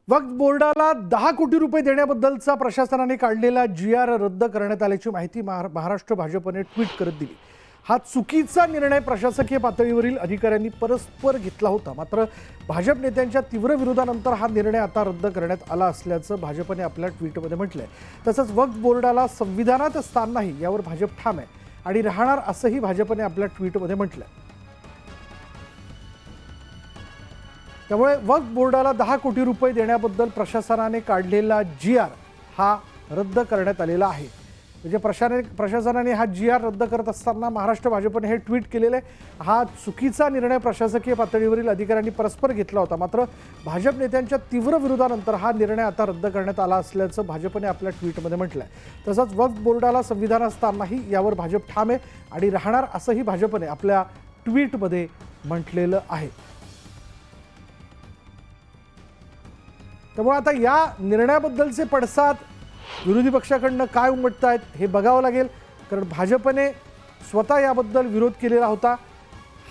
वक्फ बोर्डाला 10 कोटी रुपये देण्याबद्दलचा प्रशासनाने काढलेला GR रद्द करण्यात आल्याची माहिती महाराष्ट्र भाजपने ट्विट करत दिली। हा चुकीचा निर्णय प्रशासकीय पातळीवरील अधिकाऱ्यांनी परस्पर घेतला होता। मात्र भाजप नेत्यांच्या तीव्र विरोधानंतर हा निर्णय आता रद्द करण्यात आला असल्याचं भाजपने आपल्या ट्विटमध्ये म्हटलंय। तसंच वक्फ बोर्डाला संविधानात स्थान नाही यावर भाजप ठाम आहे आणि राहणार असंही भाजपने आपल्या ट्विटमध्ये म्हटलंय। त्यामुळे वक्फ बोर्डाला 10 कोटी रुपये देण्याबद्दल प्रशासनाने काढलेला GR हा रद्द करण्यात आलेला आहे। म्हणजे प्रशासनाने हा GR रद्द करत असताना महाराष्ट्र भाजपने हे ट्विट केलेलं आहे। हा चुकीचा निर्णय प्रशासकीय पातळीवरील अधिकाऱ्यांनी परस्पर घेतला होता। मात्र भाजप नेत्यांच्या तीव्र विरोधानंतर हा निर्णय आता रद्द करण्यात आला असल्याचं भाजपने आपल्या ट्विटमध्ये म्हटलंय। तसंच वक्फ बोर्डाला संविधानात स्थान नाही यावर भाजप ठाम आहे आणि राहणार असंही भाजपने आपल्या ट्विटमध्ये म्हटलेलं आहे। त्यामुळे आता या निर्णयाबद्दलचे पडसाद विरोधी पक्षाकडनं काय उमटतायत हे बघावं लागेल, कारण भाजपने स्वतः याबद्दल विरोध केलेला होता।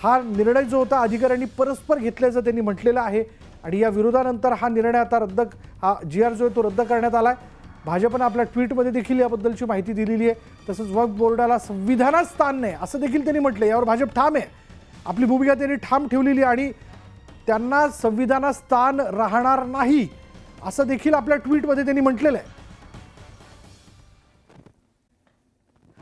हा निर्णय जो होता अधिकाऱ्यांनी परस्पर घेतल्याचं त्यांनी म्हटलेलं आहे आणि या विरोधानंतर हा निर्णय आता हा GR जो आहे तो रद्द करण्यात आला आहे। भाजपने आपल्या ट्विटमध्ये देखील याबद्दलची माहिती दिलेली आहे। तसंच वक्फ बोर्डाला संविधानात स्थान नाही असं देखील त्यांनी म्हटलं। यावर भाजप ठाम आहे, आपली भूमिका त्यांनी ठाम ठेवलेली आणि त्यांना संविधानात स्थान राहणार नाही असं देखील आपल्या ट्विटमध्ये त्यांनी म्हटलेलं आहे।